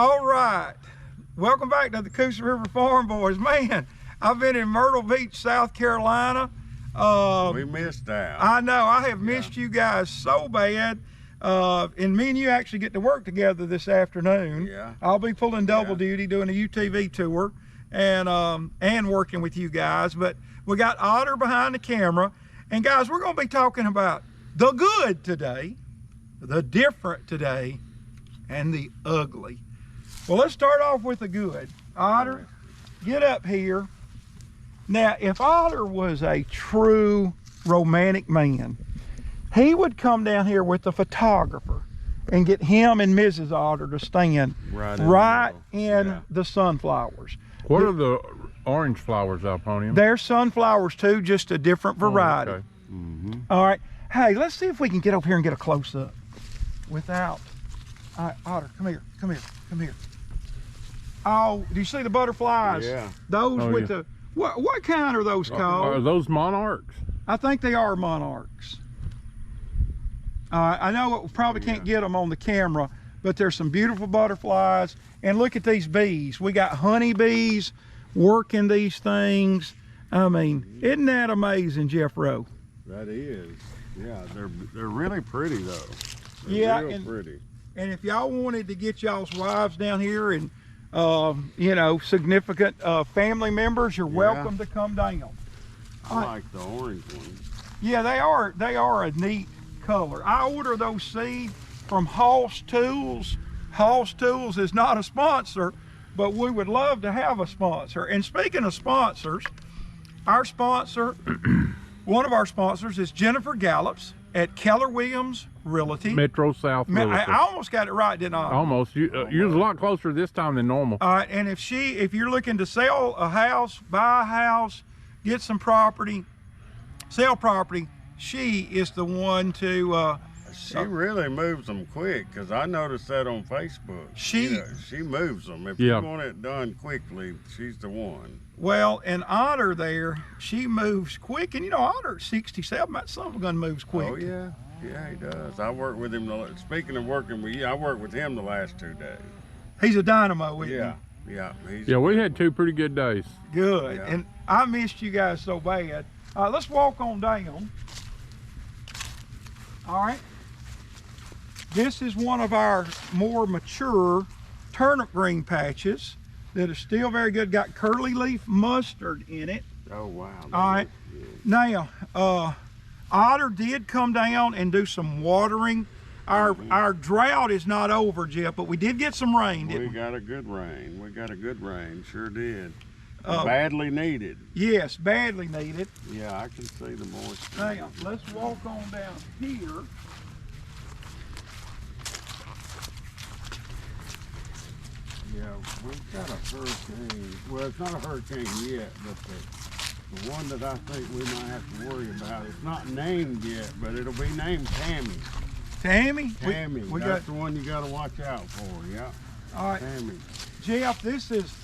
All right, welcome back to the Coosa River Farm Boys. Man, I've been in Myrtle Beach, South Carolina. We missed out. I know, I have missed you guys so bad. And me and you actually get to work together this afternoon. Yeah. I'll be pulling double duty, doing a UTV tour and working with you guys. But we got Otter behind the camera. And guys, we're gonna be talking about the good today, the different today, and the ugly. Well, let's start off with the good. Otter, get up here. Now, if Otter was a true romantic man, he would come down here with a photographer and get him and Mrs. Otter to stand right in the sunflowers. What are the orange flowers up on him? They're sunflowers too, just a different variety. Oh, okay. All right. Hey, let's see if we can get over here and get a close-up without. All right, Otter, come here, come here, come here. Oh, do you see the butterflies? Yeah. Those with the, what kind are those called? Are those monarchs? I think they are monarchs. I know it probably can't get them on the camera, but there's some beautiful butterflies. And look at these bees. We got honeybees working these things. I mean, isn't that amazing, Jeff Rowe? That is. Yeah, they're really pretty though. They're real pretty. And if y'all wanted to get y'all's wives down here and you know, significant family members, you're welcome to come down. I like the orange ones. Yeah, they are a neat color. I order those seeds from Hoss Tools. Hoss Tools is not a sponsor, but we would love to have a sponsor. And speaking of sponsors, our sponsor, one of our sponsors is Jennifer Gallops at Keller Williams Realty. Metro South Realty. I almost got it right, didn't I? Almost. You was a lot closer this time than normal. All right, and if you're looking to sell a house, buy a house, get some property, sell property, she is the one to. She really moves them quick, because I noticed that on Facebook. She moves them. If you want it done quickly, she's the one. Well, and Otter there, she moves quick, and you know, Otter's 67. That son of a gun moves quick. Oh yeah, yeah, he does. I worked with him. Speaking of working with you, I worked with him the last 2 days. He's a dynamo, isn't he? Yeah. We had 2 pretty good days. Good, yeah. And I missed you guys so bad. Let's walk on down. All right. This is one of our more mature turnip green patches that is still very good. Got curly leaf mustard in it. Oh wow. All right. Now, Otter did come down and do some watering. Our drought is not over, Jeff, but we did get some rain, didn't we? We got a good rain. We got a good rain. Sure did. Badly needed. Yes, badly needed. Yeah, I can see the moisture. Now, let's walk on down here. Yeah, we've got a hurricane. Well, it's not a hurricane yet, but the one that I think we might have to worry about, it's not named yet, but it'll be named Tammy. Tammy? Tammy, that's the one you got to watch out for, yeah. All right. Tammy. Jeff, this is,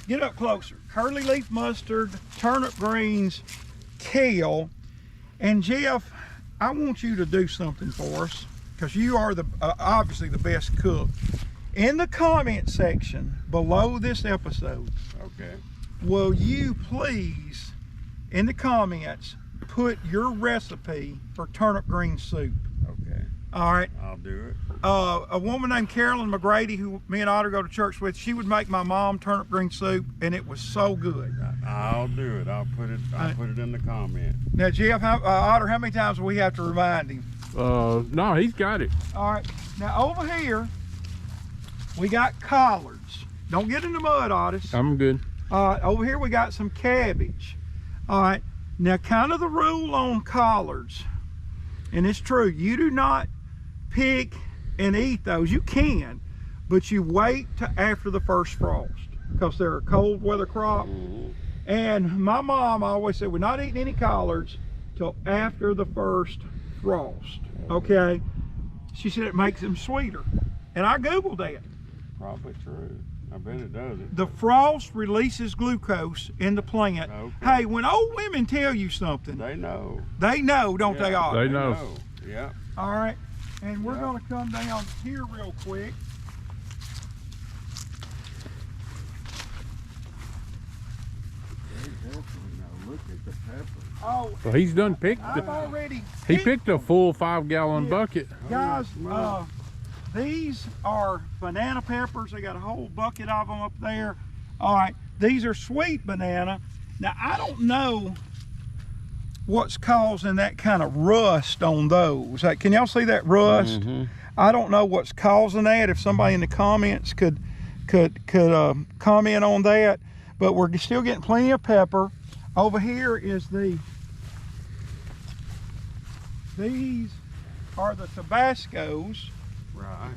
get up closer. Curly leaf mustard, turnip greens, kale. And Jeff, I want you to do something for us, because you are obviously the best cook. In the comment section below this episode, will you please, in the comments, put your recipe for turnip green soup? Okay. All right. I'll do it. A woman named Carolyn McGrady, who me and Otter go to church with, she would make my mom turnip green soup, and it was so good. I'll do it. I'll put it in the comment. Now, Jeff, Otter, how many times will we have to remind him? No, he's got it. All right. Now, over here, we got collards. Don't get in the mud, Otis. I'm good. Over here we got some cabbage. All right. Now, kind of the rule on collards, and it's true, you do not pick and eat those. You can, but you wait till after the first frost, because they're a cold weather crop. And my mom always said, we're not eating any collards till after the first frost. Okay. She said it makes them sweeter. And I Googled that. Probably true. I bet it does it. The frost releases glucose in the plant. Hey, when old women tell you something, they know. They know, don't they all? They know. Yeah. All right. And we're going to come down here real quick. the peppers. Oh, Well, he's done picked. I've already. He picked a full 5-gallon Yeah. bucket. Guys, these are banana peppers. They got a whole bucket of them up there. All right, these are sweet banana. Now, I don't know what's causing that kind of rust on those. Like, can y'all see that rust? I don't know what's causing that. If somebody in the comments could comment on that. But we're still getting plenty of pepper. Over here is these are the Tabascos. Right.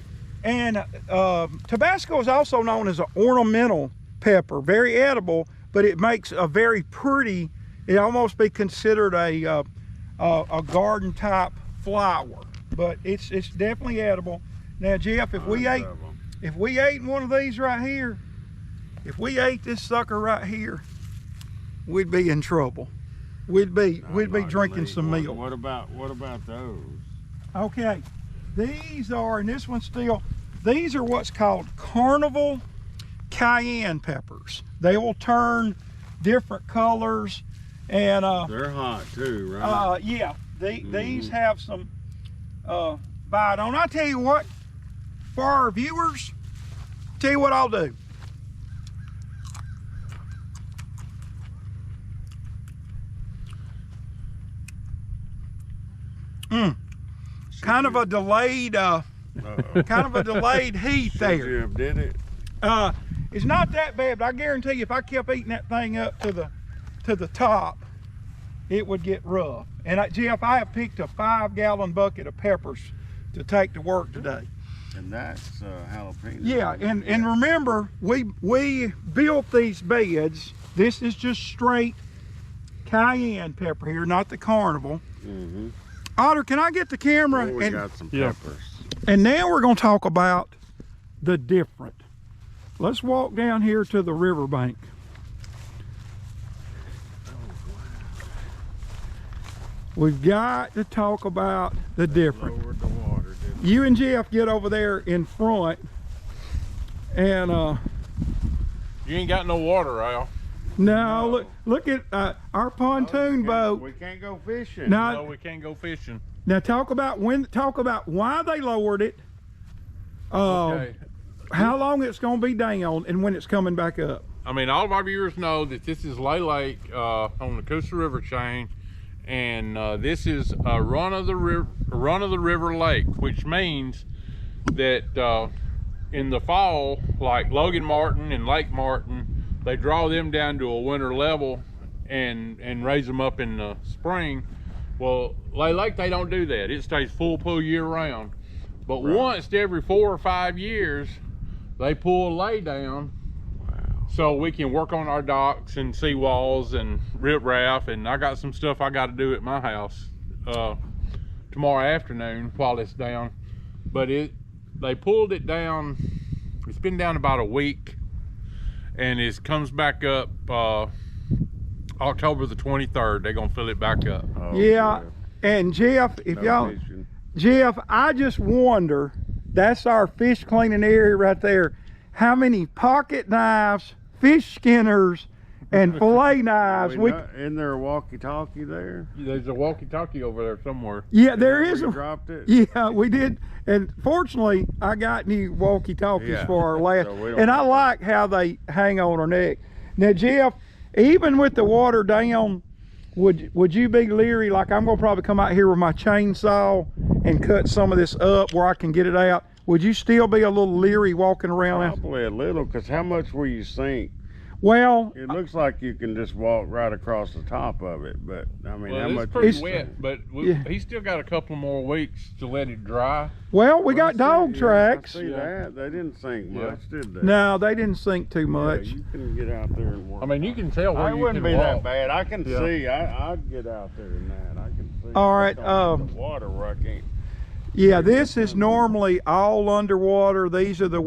And Tabasco is also known as an ornamental pepper, very edible, but it makes a very pretty, it almost be considered a garden type flower, but it's definitely edible. Now, Jeff, if we ate one of these right here, if we ate this sucker right here, we'd be in trouble. We'd be drinking some milk. What about those? Okay, these are, and this one's still, these are what's called carnival cayenne peppers. They will turn different colors, and They're hot too, right? yeah, these have some bite on. I tell you what, for our viewers, tell you what I'll do. Kind of a delayed heat there. Jim did it. It's not that bad, but I guarantee you if I kept eating that thing up to the top, it would get rough. And Jeff, I have picked a 5-gallon bucket of peppers to take to work today. And that's jalapeno. Yeah, and remember, we built these beds. This is just straight cayenne pepper here, not the carnival. Otter, can I get the camera? Oh, we got some peppers. And now we're going to talk about the different. Let's walk down here to the riverbank. We've got to talk about the different. Lowered the water, didn't You and Jeff get over there in front, and You ain't got no water, Al. no, look at our pontoon boat. We can't go fishing. No, we can't go fishing. Now talk about why they lowered it. Okay. How long it's going to be down and when it's coming back up. I mean, all of our viewers know that this is Lay Lake on the Coosa River chain, and this is a run of the river lake, which means that in the fall, like Logan Martin and Lake Martin, they draw them down to a winter level and raise them up in the spring. Well, Lay Lake, they don't do that. It stays full pool year round. But once every 4 or 5 years, they pull a lay down. So we can work on our docks and seawalls and riprap, and I got some stuff I got to do at my house tomorrow afternoon while it's down. But they pulled it down. It's been down about a week, and it comes back up October the 23rd. They're gonna fill it back up. Oh, Yeah, and Jeff, Jeff, I just wonder, that's our fish cleaning area right there. How many pocket knives, fish skinners, and fillet knives Isn't there a walkie-talkie there? There's a walkie-talkie over there somewhere. Yeah, there is We dropped it. Yeah, we did, and fortunately, I got new walkie-talkies for our last, So we don't and I have to- like how they hang on our neck. Now, Jeff, even with the water down, would you be leery? Like, I'm gonna probably come out here with my chainsaw and cut some of this up where I can get it out. Would you still be a little leery walking around? Probably a little, because how much will you sink? Well, It looks like you can just walk right across the top of it, but I mean, Well, how it's much? pretty will you wet, sink? but Yeah. he's still got a couple more weeks to let it dry. well, we Well, got dog I tracks. see that. They didn't sink Yeah. much, did they? No, they didn't sink too Yeah, much. you can get out there and work. I mean, you can tell where I you wouldn't can be that walk. bad. I can Yeah. see. I'd get out there in that. I can see. All right, I don't have the water where I can't. Yeah, this is normally all underwater. These are the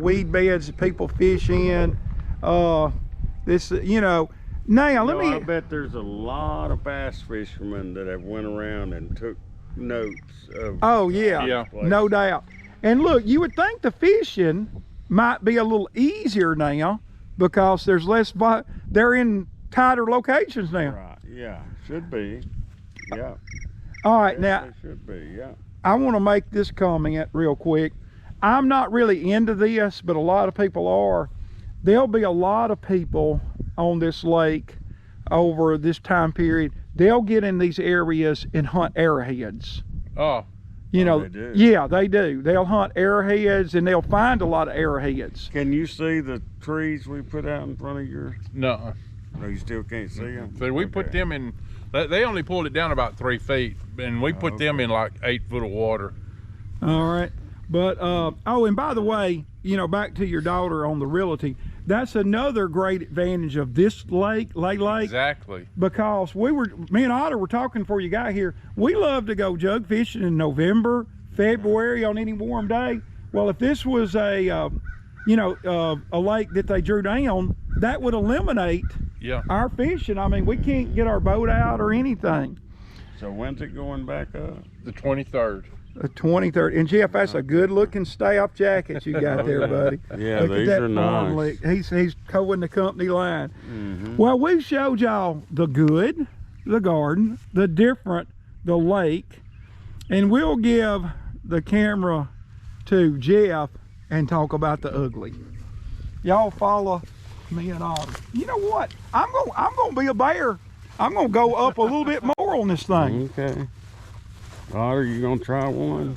weed beds that people fish in. This, you know. Now let I me. bet there's a lot of bass fishermen that have went around and took notes of. Oh yeah, Yeah. no doubt. And look, you would think the fishing might be a little easier now because there's less. They're in tighter locations now. Right. Yeah, should be. Yeah. All right, now It should be. Yeah. I want to make this comment real quick. I'm not really into this, but a lot of people are. There'll be a lot of people on this lake over this time period. They'll get in these areas and hunt arrowheads. Oh, You know, they do. yeah, they do. They'll hunt arrowheads and they'll find a lot of arrowheads. Can you see the trees we put out in front of your? no. No, you still can't see them. So we put them in, they only pulled it down about 3 feet, and we put them in like 8 foot of water. All right. But, oh, and by the way, you know, back to your daughter on the realty, that's another great advantage of this lake, Lake. Exactly. Because me and Otter were talking before you got here. We love to go jug fishing in November, February on any warm day. Well, if this was a lake that they drew down, that would eliminate our fishing. I mean, we can't get our boat out or anything. So when's it going back up? The 23rd. The 23rd. And Jeff, that's a good looking staff jacket you got there, buddy. Yeah, Look at these that are farm nice. lick. He's towing the company line. Mm-hmm. Well, we showed y'all the good, the garden, the different, the lake, and we'll give the camera to Jeff and talk about the ugly. Y'all follow me and Otter. You know what? I'm gonna be a bear. I'm gonna go up a little bit more on this thing. Okay. Otter, you gonna try one?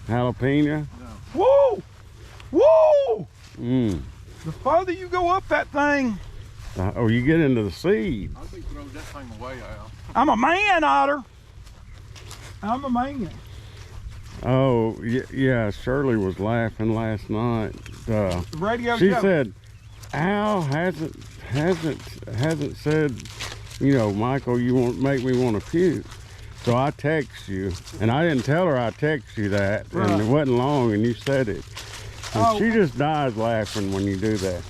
Jalapeno? Whoa! Whoa! Mm. The further you go up that thing, Oh, you get into the seed. I'll be throwing that thing away, Al. I'm a man, Otter. I'm a man. Oh, yeah, Shirley was laughing last night. The radio She show. said, Al hasn't said, you know, Michael, you won't make me want to puke. So I text you, and I didn't tell her I text you that, Right. and it wasn't long, and you said it. And Oh. she just dies laughing when you do that.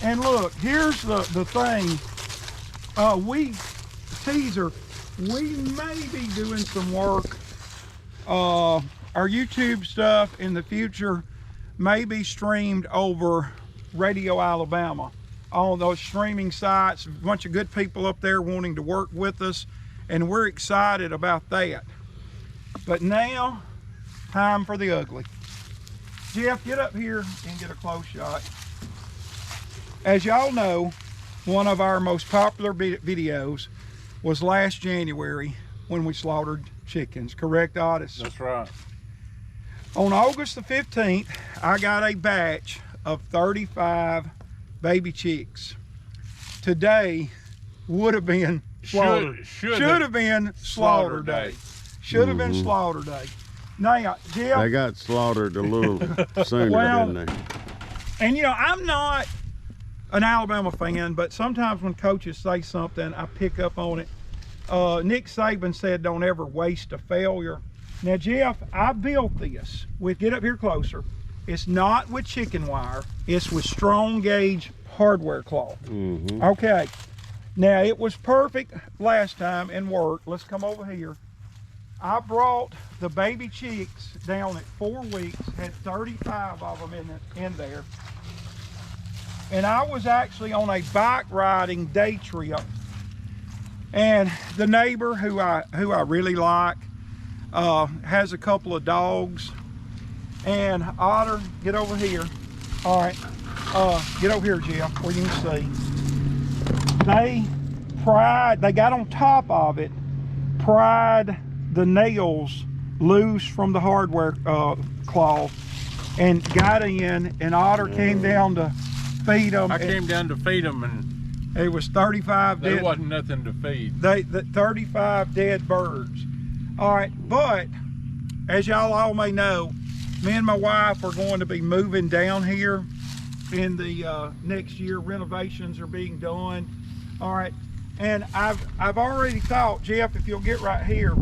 And look, here's the thing. Teaser, we may be doing some work. Our YouTube stuff in the future may be streamed over Radio Alabama on those streaming sites. A bunch of good people up there wanting to work with us, and we're excited about that. But now, time for the ugly. Jeff, get up here and get a close shot. As y'all know, one of our most popular videos was last January when we slaughtered chickens, correct, Otis? That's right. On August the 15th, I got a batch of 35 baby chicks. Today would have been slaughter. Should have been slaughter day. Should have been slaughter day. Now, Jeff. They got slaughtered a little sooner, Well, didn't they? And you know, I'm not an Alabama fan, but sometimes when coaches say something, I pick up on it. Nick Saban said, don't ever waste a failure. Now, Jeff, I built this with, get up here closer. It's not with chicken wire. It's with strong gauge hardware cloth. Mm-hmm. Okay. Now, it was perfect last time and worked. Let's come over here. I brought the baby chicks down at 4 weeks, had 35 of them in there. And I was actually on a bike riding day trip. And the neighbor who I really like has a couple of dogs. And Otter, get over here. All right, get over here, Jeff, where you can see. They got on top of it, pried the nails loose from the hardware cloth and got in, and Otter came down to feed them. I came down to feed them, and it was 35 there dead. wasn't nothing to feed. The 35 dead birds. All right, but as y'all all may know, me and my wife are going to be moving down here in the next year. Renovations are being done. All right, and I've already thought, Jeff, if you'll get right here,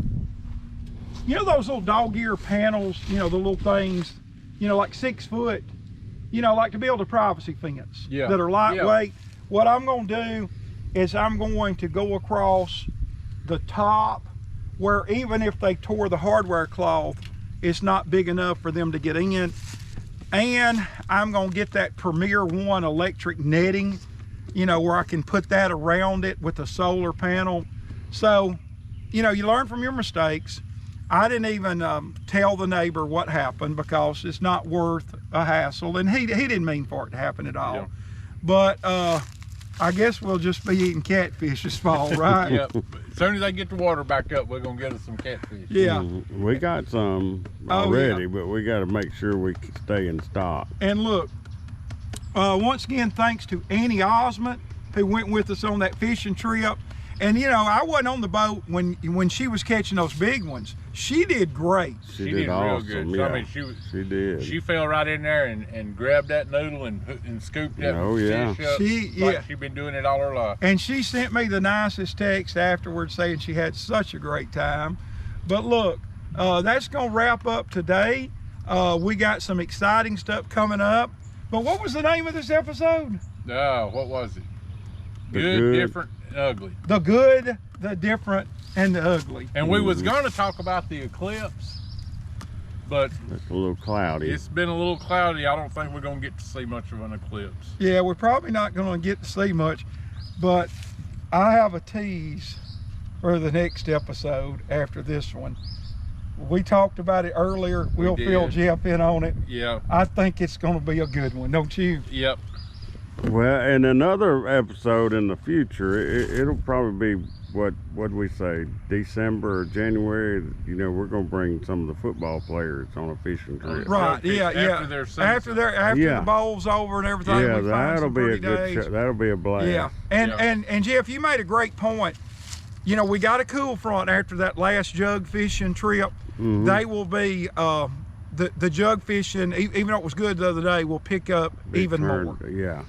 you know those little dog ear panels, you know, the little things, you know, like 6 foot, you know, like to build a privacy fence that are lightweight. Yeah. What I'm going to do is I'm going to go across the top where even if they tore the hardware cloth, it's not big enough for them to get in. And I'm going to get that Premier One electric netting you know, where I can put that around it with a solar panel. So, you know, you learn from your mistakes. I didn't even tell the neighbor what happened because it's not worth a hassle, and he didn't mean for it to happen at all. Yeah. But I guess we'll just be eating catfish this fall, right? Yep. As soon as they get the water back up, we're gonna get us some catfish. Yeah. We got some Oh, already, yeah. but we got to make sure we stay in stock. And look, once again, thanks to Annie Osmond, who went with us on that fishing trip. And you know, I wasn't on the boat when she was catching those big ones. She did great. She did awesome. real good. Yeah, I mean, she did. She fell right in there and grabbed that noodle and scooped that Oh, yeah. fish up. Yeah. Like she's been doing it all her life. And she sent me the nicest text afterwards saying she had such a great time. But look, that's gonna wrap up today. We got some exciting stuff coming up. But what was the name of this episode? What was it? The Good, good. different, and ugly. The good, the different, and the ugly. And we was going to talk about the eclipse, but It's a little cloudy. it's been a little cloudy. I don't think we're going to get to see much of an eclipse. Yeah, we're probably not gonna get to see much, but I have a tease for the next episode after this one. We talked about it earlier. We'll fill did. Jeff in on it. Yeah. I think it's gonna be a good one, don't you? Yep. Well, in another episode in the future, it'll probably be what we say, December or January. You know, we're gonna bring some of the football players on a fishing trip. Right, yeah, After yeah. their season. After Yeah. the bowl's over and everything, Yeah, we find that'll some be a pretty good days. show. That'll be a blast. Yeah, and, Yeah. and Jeff, you made a great point. You know, we got a cool front after that last jug fishing trip. Mhm. They will be the jug fishing, even though it was good the other day, will pick up even more. Yeah.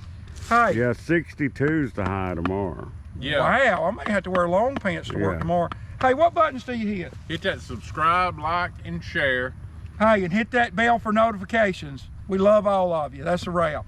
Hey, Yeah, 62's the high tomorrow. Yeah. wow, I may have to wear long pants to work Yeah. tomorrow. Hey, what buttons do you hit? Hit that subscribe, like, and share. Hey, and hit that bell for notifications. We love all of you. That's a wrap.